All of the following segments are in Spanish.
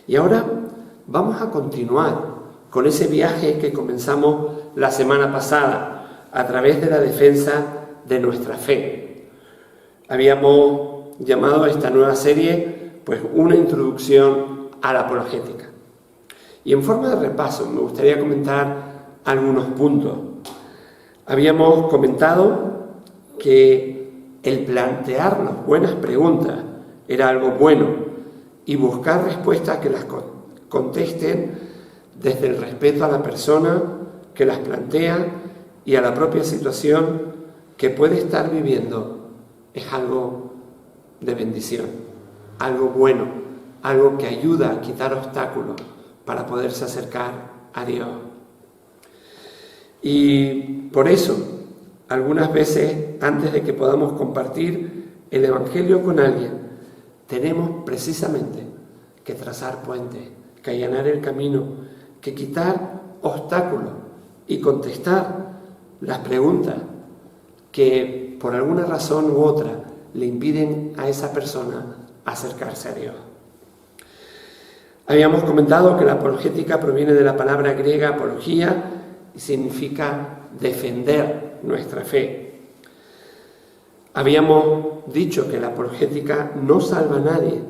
Y ahora vamos a continuar con ese viaje que comenzamos la semana pasada a través de la defensa de nuestra fe. Habíamos llamado a esta nueva serie pues una introducción a la apologética. Y en forma de repaso me gustaría comentar algunos puntos. Habíamos comentado que el plantearnos buenas preguntas era algo bueno y buscar respuestas que las contesten desde el respeto a la persona que las plantea y a la propia situación que puede estar viviendo es algo de bendición, algo bueno, algo que ayuda a quitar obstáculos para poderse acercar a Dios. Y por eso, algunas veces, antes de que podamos compartir el Evangelio con alguien, tenemos precisamente que trazar puentes, que allanar el camino, que quitar obstáculos y contestar las preguntas que por alguna razón u otra le impiden a esa persona acercarse a Dios. Habíamos comentado que la apologética proviene de la palabra griega apología y significa defender nuestra fe. Habíamos dicho que la apologética no salva a nadie,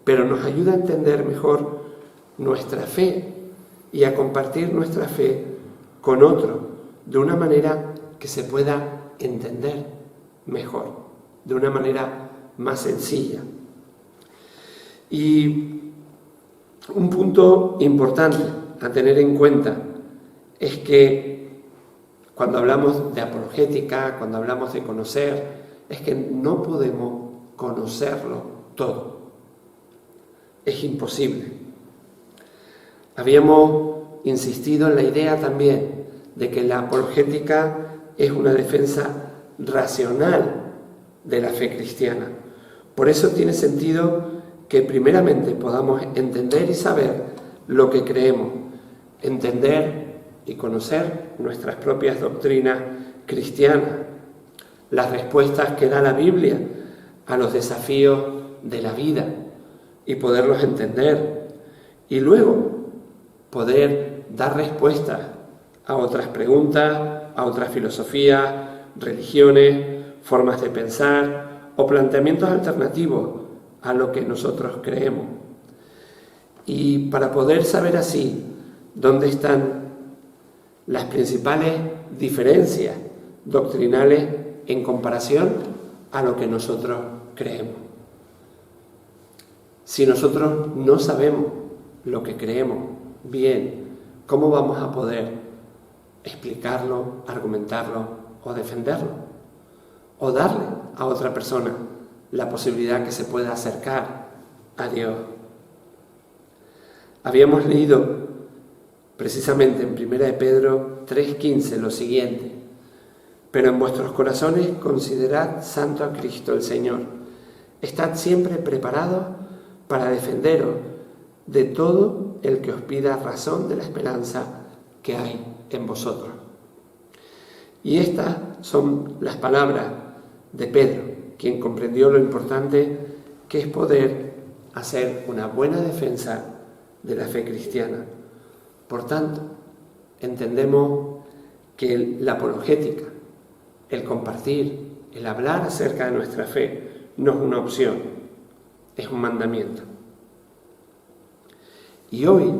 pero nos ayuda a entender mejor nuestra fe y a compartir nuestra fe con otro de una manera que se pueda entender mejor, de una manera más sencilla. Y un punto importante a tener en cuenta es que cuando hablamos de apologética, cuando hablamos de conocer, es que no podemos conocerlo todo. Es imposible. Habíamos insistido en la idea también de que la apologética es una defensa racional de la fe cristiana. Por eso tiene sentido que primeramente podamos entender y saber lo que creemos, entender y conocer nuestras propias doctrinas cristianas, las respuestas que da la Biblia a los desafíos de la vida y poderlos entender, y luego poder dar respuestas a otras preguntas, a otras filosofías, religiones, formas de pensar o planteamientos alternativos a lo que nosotros creemos. Y para poder saber así dónde están las principales diferencias doctrinales en comparación a lo que nosotros creemos. Si nosotros no sabemos lo que creemos bien, ¿cómo vamos a poder explicarlo, argumentarlo o defenderlo? O darle a otra persona la posibilidad que se pueda acercar a Dios. Habíamos leído precisamente en 1 de Pedro 3:15 lo siguiente: pero en vuestros corazones considerad santo a Cristo el Señor. Estad siempre preparados para defenderos de todo el que os pida razón de la esperanza que hay en vosotros. Y estas son las palabras de Pedro, quien comprendió lo importante que es poder hacer una buena defensa de la fe cristiana. Por tanto, entendemos que la apologética, el compartir, el hablar acerca de nuestra fe, no es una opción, es un mandamiento. Y hoy,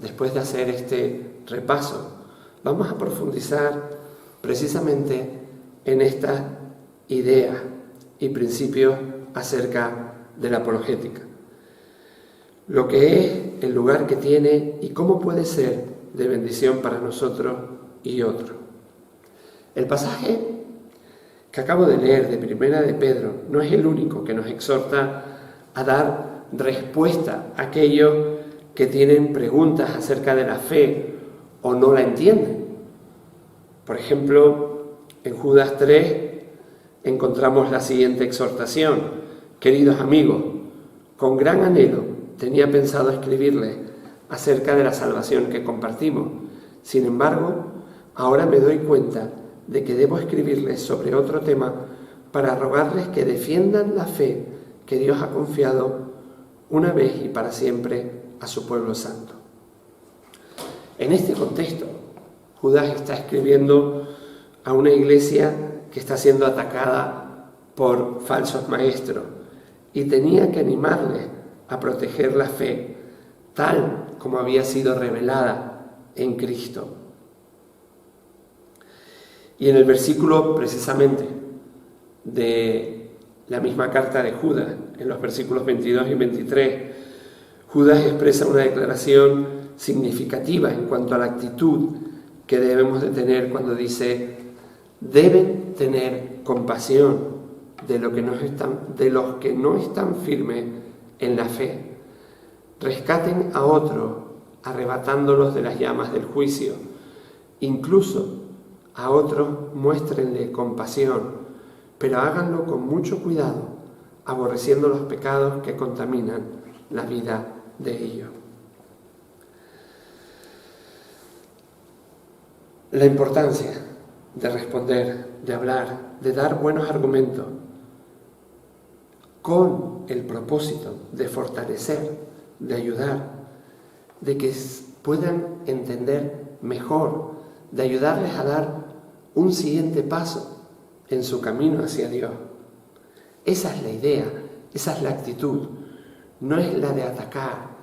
después de hacer este repaso, vamos a profundizar precisamente en estas ideas y principios acerca de la apologética. Lo que es, el lugar que tiene y cómo puede ser de bendición para nosotros y otros. El pasaje que acabo de leer de 1 de Pedro no es el único que nos exhorta a dar respuesta a aquellos que tienen preguntas acerca de la fe o no la entienden. Por ejemplo, en Judas 3 encontramos la siguiente exhortación: queridos amigos, con gran anhelo tenía pensado escribirles acerca de la salvación que compartimos. Sin embargo, ahora me doy cuenta de que debo escribirles sobre otro tema para rogarles que defiendan la fe que Dios ha confiado una vez y para siempre a su pueblo santo. En este contexto, Judas está escribiendo a una iglesia que está siendo atacada por falsos maestros y tenía que animarles a proteger la fe tal como había sido revelada en Cristo. Y en el versículo precisamente de la misma carta de Judas, en los versículos 22 y 23, Judas expresa una declaración significativa en cuanto a la actitud que debemos de tener cuando dice: deben tener compasión de los que no están firmes en la fe. Rescaten a otros, arrebatándolos de las llamas del juicio. Incluso a otros muéstrenle compasión, pero háganlo con mucho cuidado, aborreciendo los pecados que contaminan la vida de ellos. La importancia de responder, de hablar, de dar buenos argumentos, con el propósito de fortalecer, de ayudar, de que puedan entender mejor, de ayudarles a dar un siguiente paso en su camino hacia Dios. Esa es la idea, esa es la actitud, no es la de atacar,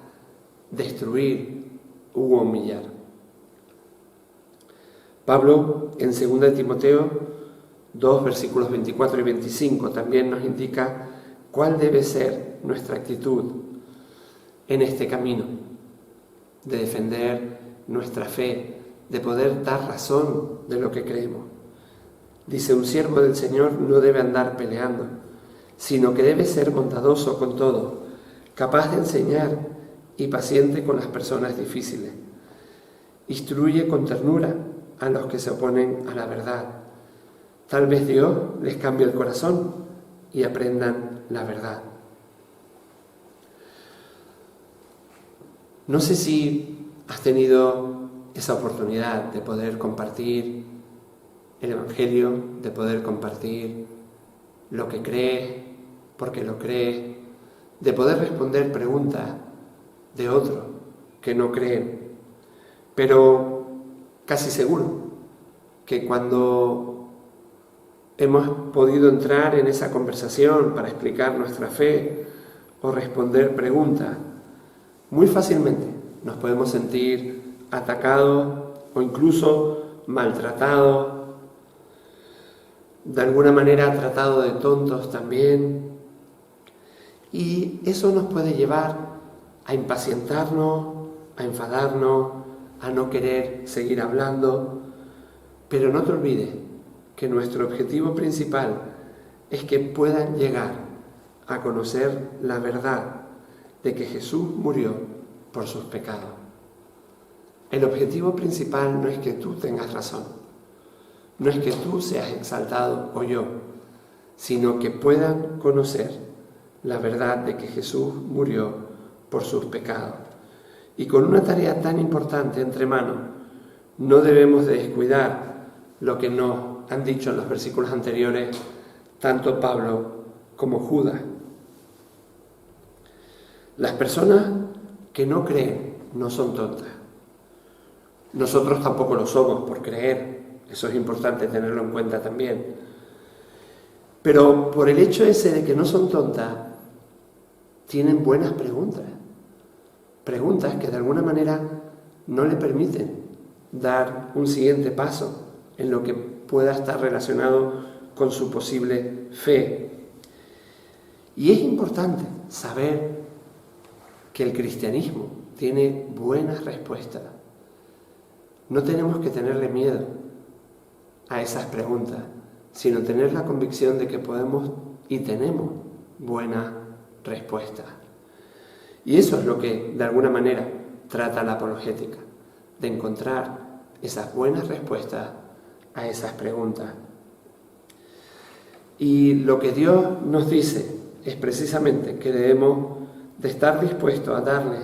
destruir u humillar. Pablo, en 2 Timoteo 2, versículos 24 y 25, también nos indica cuál debe ser nuestra actitud en este camino de defender nuestra fe, de poder dar razón de lo que creemos. Dice: un siervo del Señor no debe andar peleando, sino que debe ser bondadoso con todo, capaz de enseñar y paciente con las personas difíciles. Instruye con ternura a los que se oponen a la verdad. Tal vez Dios les cambie el corazón y aprendan la verdad. No sé si has tenido esa oportunidad de poder compartir el Evangelio, de poder compartir lo que crees, porque lo crees, de poder responder preguntas de otros que no creen. Pero casi seguro que cuando hemos podido entrar en esa conversación para explicar nuestra fe o responder preguntas, muy fácilmente nos podemos sentir atacados o incluso maltratados, de alguna manera tratados de tontos también. Y eso nos puede llevar a impacientarnos, a enfadarnos, a no querer seguir hablando. Pero no te olvides que nuestro objetivo principal es que puedan llegar a conocer la verdad de que Jesús murió por sus pecados. El objetivo principal no es que tú tengas razón, no es que tú seas exaltado o yo, sino que puedan conocer la verdad de que Jesús murió por sus pecados. Y con una tarea tan importante entre manos, no debemos de descuidar lo que nos han dicho en los versículos anteriores tanto Pablo como Judas. Las personas que no creen no son tontas. Nosotros tampoco lo somos por creer. Eso es importante tenerlo en cuenta también. Pero por el hecho ese de que no son tontas, tienen buenas preguntas. Preguntas que de alguna manera no le permiten dar un siguiente paso en lo que pueda estar relacionado con su posible fe. Y es importante saber que el cristianismo tiene buenas respuestas. No tenemos que tenerle miedo a esas preguntas, sino tener la convicción de que podemos y tenemos buenas respuestas. Y eso es lo que, de alguna manera, trata la apologética, de encontrar esas buenas respuestas a esas preguntas. Y lo que Dios nos dice es precisamente que debemos de estar dispuestos a darle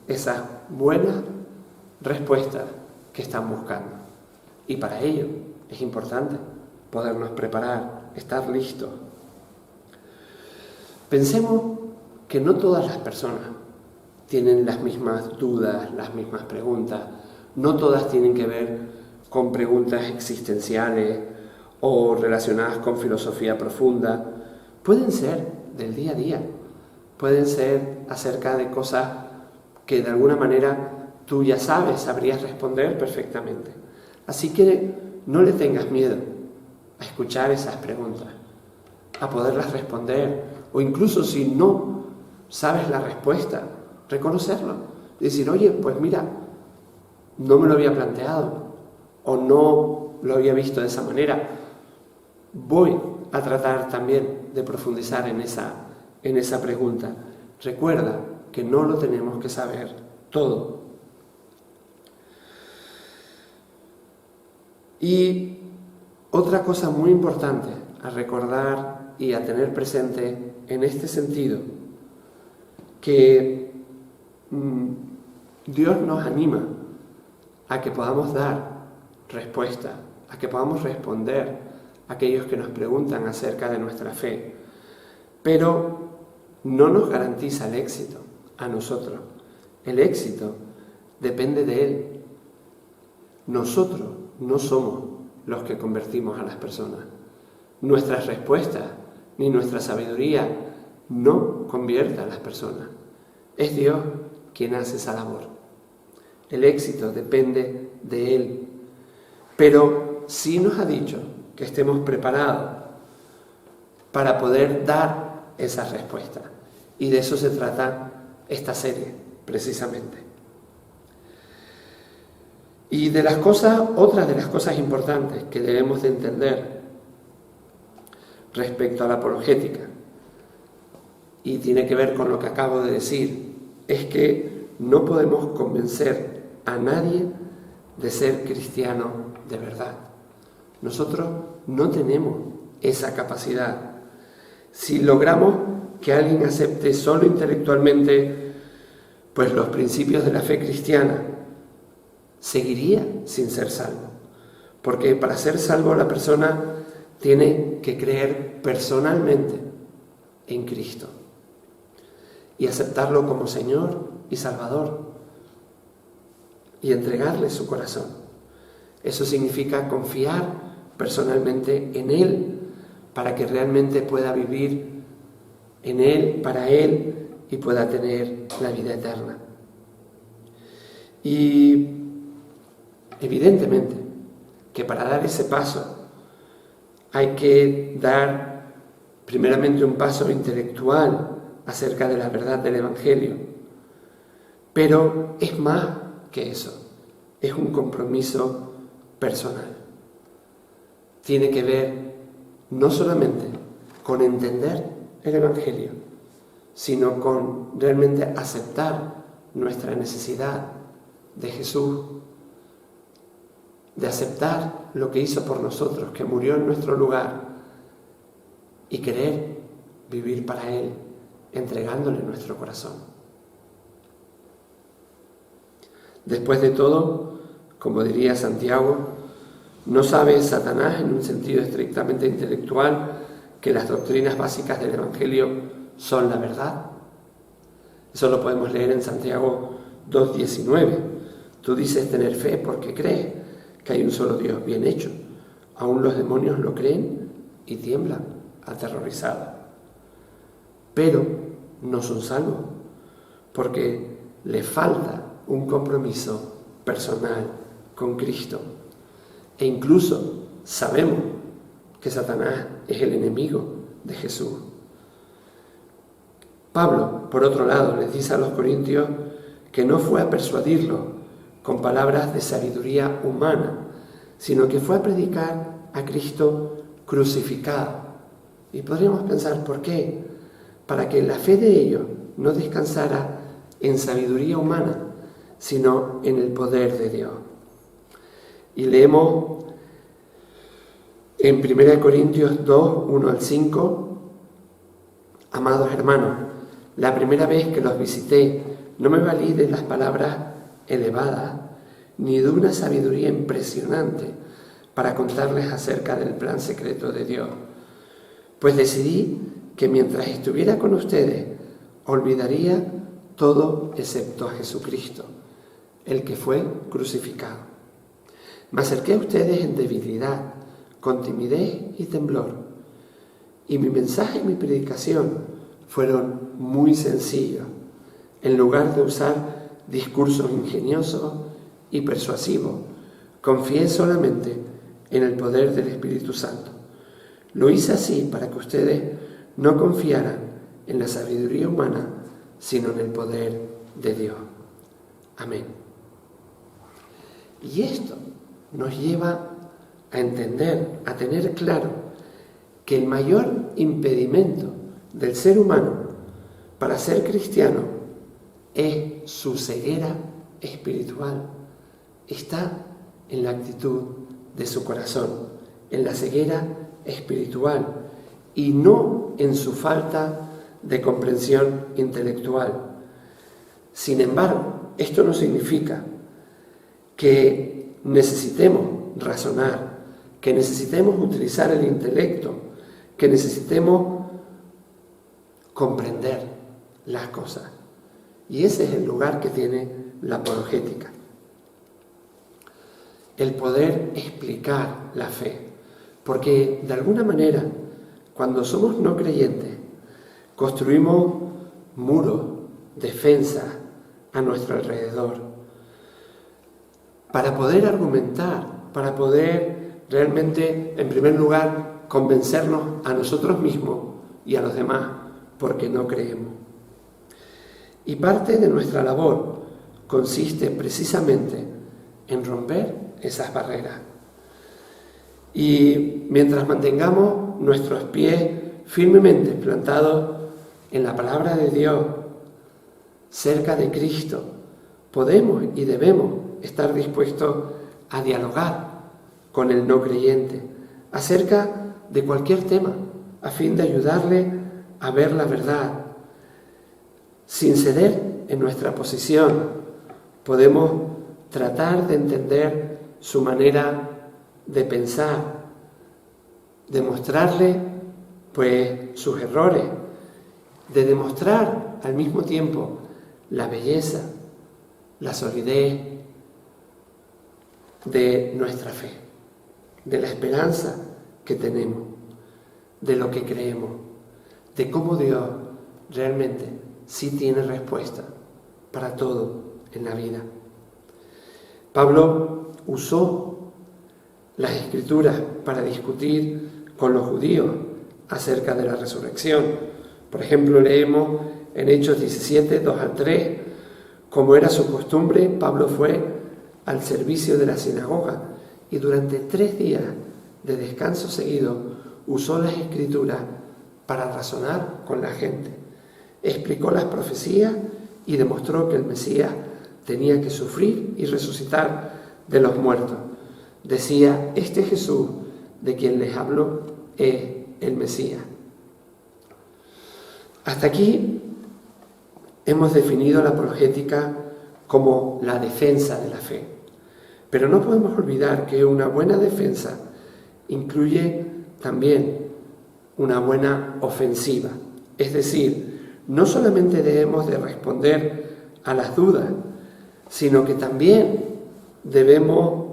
esas buenas respuestas que están buscando. Y para ello es importante podernos preparar, estar listos. Pensemos que no todas las personas tienen las mismas dudas, las mismas preguntas. No todas tienen que ver con preguntas existenciales o relacionadas con filosofía profunda. Pueden ser del día a día, pueden ser acerca de cosas que de alguna manera tú ya sabrías responder perfectamente. Así que no le tengas miedo a escuchar esas preguntas, a poderlas responder, o incluso si no sabes la respuesta, reconocerlo. Decir, oye, pues mira, no me lo había planteado, o no lo había visto de esa manera. Voy a tratar también de profundizar en esa pregunta. Recuerda que no lo tenemos que saber todo. Y otra cosa muy importante a recordar y a tener presente en este sentido, que Dios nos anima a que podamos dar respuesta, a que podamos responder a aquellos que nos preguntan acerca de nuestra fe, pero no nos garantiza el éxito a nosotros. El éxito depende de Él. Nosotros no somos los que convertimos a las personas. Nuestras respuestas ni nuestra sabiduría no convierte a las personas. Es Dios quien hace esa labor. El éxito depende de Él. Pero sí nos ha dicho que estemos preparados para poder dar esa respuesta. Y de eso se trata esta serie, precisamente. Y otra de las cosas importantes que debemos de entender respecto a la apologética, y tiene que ver con lo que acabo de decir, es que no podemos convencer a nadie de ser cristiano de verdad. Nosotros no tenemos esa capacidad. Si logramos que alguien acepte solo intelectualmente pues los principios de la fe cristiana, seguiría sin ser salvo. Porque para ser salvo la persona tiene que creer personalmente en Cristo y aceptarlo como Señor y Salvador y entregarle su corazón. Eso significa confiar personalmente en Él para que realmente pueda vivir en Él, para Él, y pueda tener la vida eterna. Y evidentemente que para dar ese paso hay que dar primeramente un paso intelectual acerca de la verdad del Evangelio, pero es más que eso, es un compromiso personal. Tiene que ver no solamente con entender el Evangelio, sino con realmente aceptar nuestra necesidad de Jesús, de aceptar lo que hizo por nosotros, que murió en nuestro lugar, y querer vivir para Él, entregándole nuestro corazón. Después de todo, como diría Santiago, ¿no sabe Satanás en un sentido estrictamente intelectual que las doctrinas básicas del Evangelio son la verdad? Eso lo podemos leer en Santiago 2:19. Tú dices tener fe porque crees que hay un solo Dios. Bien hecho. Aún los demonios lo creen y tiemblan, aterrorizados. Pero no son salvos porque les falta un compromiso personal con Cristo. E incluso sabemos que Satanás es el enemigo de Jesús. Pablo, por otro lado, les dice a los corintios que no fue a persuadirlos con palabras de sabiduría humana, sino que fue a predicar a Cristo crucificado. Y podríamos pensar, ¿por qué? Para que la fe de ellos no descansara en sabiduría humana, sino en el poder de Dios. Y leemos en 1 Corintios 2, 1 al 5, amados hermanos, la primera vez que los visité, no me valí de las palabras elevadas, ni de una sabiduría impresionante para contarles acerca del plan secreto de Dios. Pues decidí que mientras estuviera con ustedes, olvidaría todo excepto a Jesucristo, el que fue crucificado. Me acerqué a ustedes en debilidad, con timidez y temblor, y mi mensaje y mi predicación fueron muy sencillos. En lugar de usar discursos ingeniosos y persuasivos, confié solamente en el poder del Espíritu Santo. Lo hice así para que ustedes no confiaran en la sabiduría humana, sino en el poder de Dios. Amén. Y esto nos lleva a entender, a tener claro que el mayor impedimento del ser humano para ser cristiano es su ceguera espiritual. Está en la actitud de su corazón, en la ceguera espiritual y no en su falta de comprensión intelectual. Sin embargo, esto no significa que necesitemos razonar, que necesitemos utilizar el intelecto, que necesitemos comprender las cosas. Y ese es el lugar que tiene la apologética. El poder explicar la fe. Porque de alguna manera, cuando somos no creyentes, construimos muros, defensas a nuestro alrededor, para poder argumentar, para poder realmente, en primer lugar, convencernos a nosotros mismos y a los demás, porque no creemos. Y parte de nuestra labor consiste precisamente en romper esas barreras. Y mientras mantengamos nuestros pies firmemente plantados en la palabra de Dios, cerca de Cristo, podemos y debemos estar dispuestos a dialogar con el no creyente acerca de cualquier tema, a fin de ayudarle a ver la verdad. Sin ceder en nuestra posición, podemos tratar de entender su manera de pensar, de mostrarle pues sus errores, de demostrar al mismo tiempo la belleza, la solidez de nuestra fe, de la esperanza que tenemos, de lo que creemos, de cómo Dios realmente sí tiene respuesta para todo en la vida. Pablo usó las Escrituras para discutir con los judíos acerca de la resurrección. Por ejemplo, leemos en Hechos 17, 2 al 3, como era su costumbre, Pablo fue al servicio de la sinagoga y durante 3 días de descanso seguido usó las Escrituras para razonar con la gente. Explicó las profecías y demostró que el Mesías tenía que sufrir y resucitar de los muertos. Decía, este Jesús de quien les hablo es el Mesías. Hasta aquí hemos definido la apologética como la defensa de la fe. Pero no podemos olvidar que una buena defensa incluye también una buena ofensiva. Es decir, no solamente debemos de responder a las dudas, sino que también debemos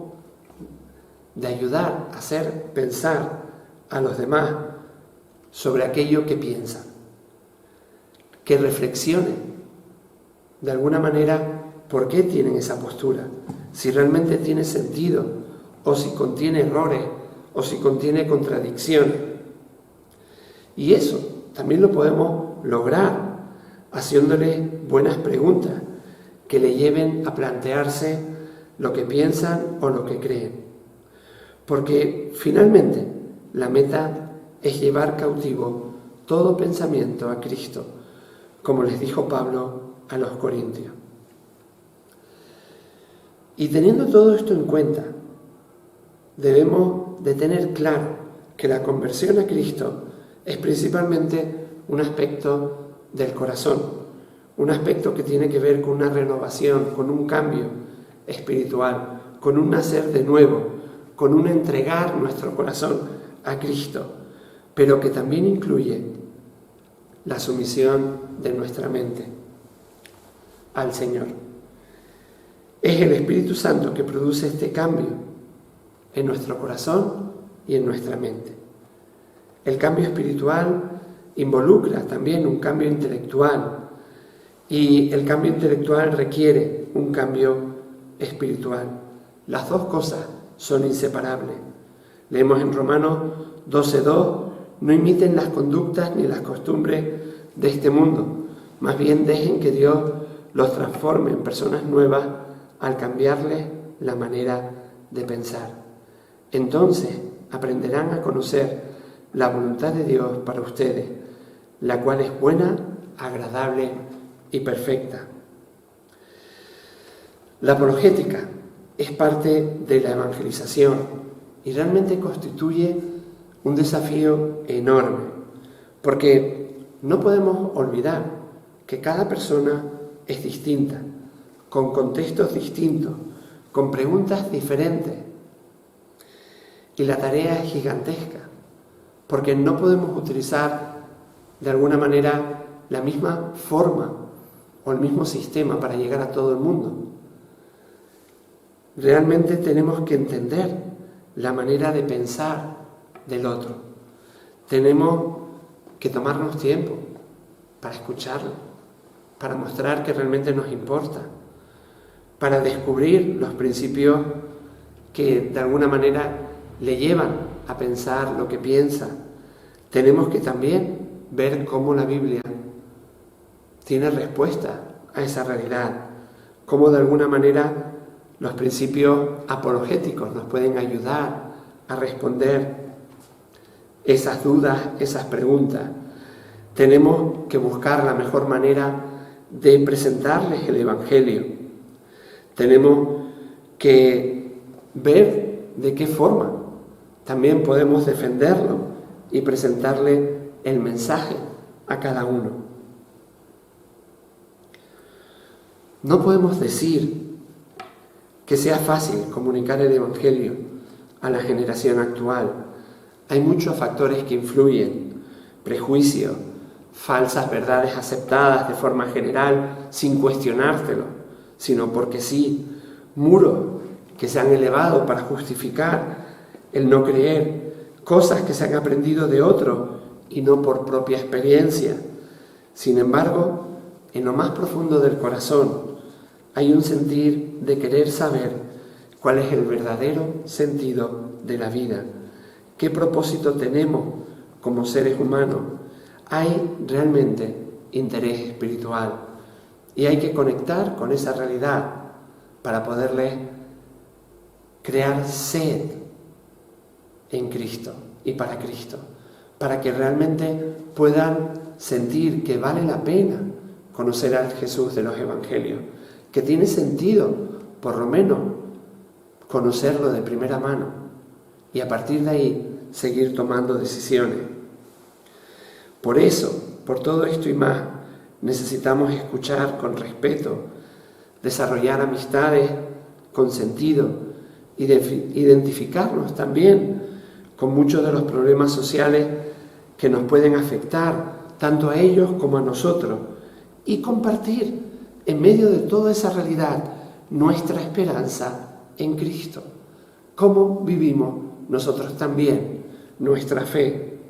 de ayudar a hacer pensar a los demás sobre aquello que piensan, que reflexionen de alguna manera por qué tienen esa postura, si realmente tiene sentido o si contiene errores o si contiene contradicciones. Y eso también lo podemos lograr haciéndole buenas preguntas que le lleven a plantearse lo que piensan o lo que creen. Porque finalmente la meta es llevar cautivo todo pensamiento a Cristo, como les dijo Pablo a los Corintios. Y teniendo todo esto en cuenta, debemos de tener claro que la conversión a Cristo es principalmente un aspecto del corazón, un aspecto que tiene que ver con una renovación, con un cambio espiritual, con un nacer de nuevo, con un entregar nuestro corazón a Cristo, pero que también incluye la sumisión de nuestra mente. al Señor. Es el Espíritu Santo que produce este cambio en nuestro corazón y en nuestra mente. El cambio espiritual involucra también un cambio intelectual, y el cambio intelectual requiere un cambio espiritual. Las dos cosas son inseparables. Leemos en Romanos 12:2: no imiten las conductas ni las costumbres de este mundo, más bien dejen que Dios los transforme en personas nuevas al cambiarles la manera de pensar. Entonces aprenderán a conocer la voluntad de Dios para ustedes, la cual es buena, agradable y perfecta. La apologética es parte de la evangelización y realmente constituye un desafío enorme, porque no podemos olvidar que cada persona es distinta, con contextos distintos, con preguntas diferentes. Y la tarea es gigantesca, porque no podemos utilizar de alguna manera la misma forma o el mismo sistema para llegar a todo el mundo. Realmente tenemos que entender la manera de pensar del otro. Tenemos que tomarnos tiempo para escucharlo, para mostrar que realmente nos importa, para descubrir los principios que de alguna manera le llevan a pensar lo que piensa. Tenemos que también ver cómo la Biblia tiene respuesta a esa realidad, cómo de alguna manera los principios apologéticos nos pueden ayudar a responder esas dudas, esas preguntas. Tenemos que buscar la mejor manera de presentarles el Evangelio. Tenemos que ver de qué forma también podemos defenderlo y presentarle el mensaje a cada uno. No podemos decir que sea fácil comunicar el Evangelio a la generación actual. Hay muchos factores que influyen: prejuicios, falsas verdades aceptadas de forma general sin cuestionártelo, sino porque sí, muros que se han elevado para justificar el no creer, cosas que se han aprendido de otros y no por propia experiencia. Sin embargo, en lo más profundo del corazón hay un sentir de querer saber cuál es el verdadero sentido de la vida, qué propósito tenemos como seres humanos. Hay realmente interés espiritual y hay que conectar con esa realidad para poderle crear sed en Cristo y para Cristo, para que realmente puedan sentir que vale la pena conocer al Jesús de los Evangelios, que tiene sentido, por lo menos, conocerlo de primera mano y a partir de ahí seguir tomando decisiones. Por eso, por todo esto y más, necesitamos escuchar con respeto, desarrollar amistades con sentido, identificarnos también con muchos de los problemas sociales que nos pueden afectar, tanto a ellos como a nosotros, y compartir en medio de toda esa realidad nuestra esperanza en Cristo. Cómo vivimos nosotros también nuestra fe.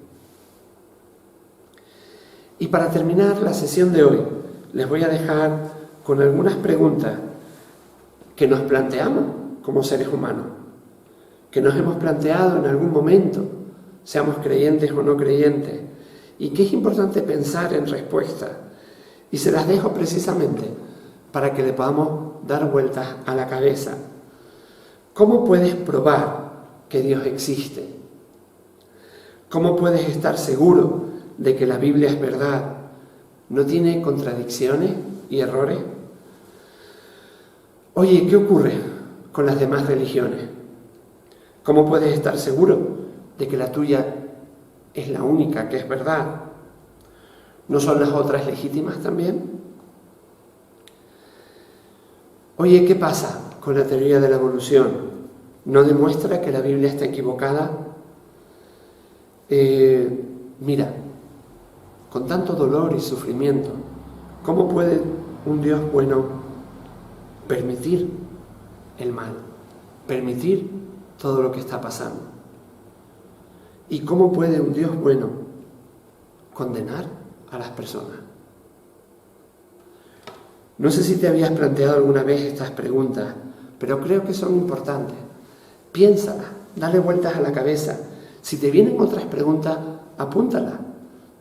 Y para terminar la sesión de hoy, les voy a dejar con algunas preguntas que nos planteamos como seres humanos, que nos hemos planteado en algún momento, seamos creyentes o no creyentes, y que es importante pensar en respuesta. Y se las dejo precisamente para que le podamos dar vueltas a la cabeza. ¿Cómo puedes probar que Dios existe? ¿Cómo puedes estar seguro de que la Biblia es verdad? ¿No tiene contradicciones y errores? Oye, ¿qué ocurre con las demás religiones? ¿Cómo puedes estar seguro de que la tuya es la única que es verdad? ¿No son las otras legítimas también? Oye, ¿qué pasa con la teoría de la evolución? ¿No demuestra que la Biblia está equivocada? Mira, con tanto dolor y sufrimiento, ¿cómo puede un Dios bueno permitir el mal, permitir todo lo que está pasando. ¿Y cómo puede un Dios bueno condenar a las personas? No sé si te habías planteado alguna vez estas preguntas, pero creo que son importantes. Piénsalas, dale vueltas a la cabeza. Si te vienen otras preguntas, apúntalas,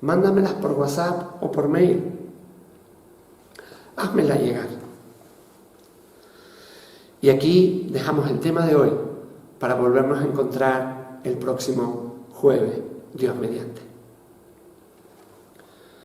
mándamelas por WhatsApp o por mail. Házmelas llegar. Y aquí dejamos el tema de hoy para volvernos a encontrar el próximo jueves, Dios mediante.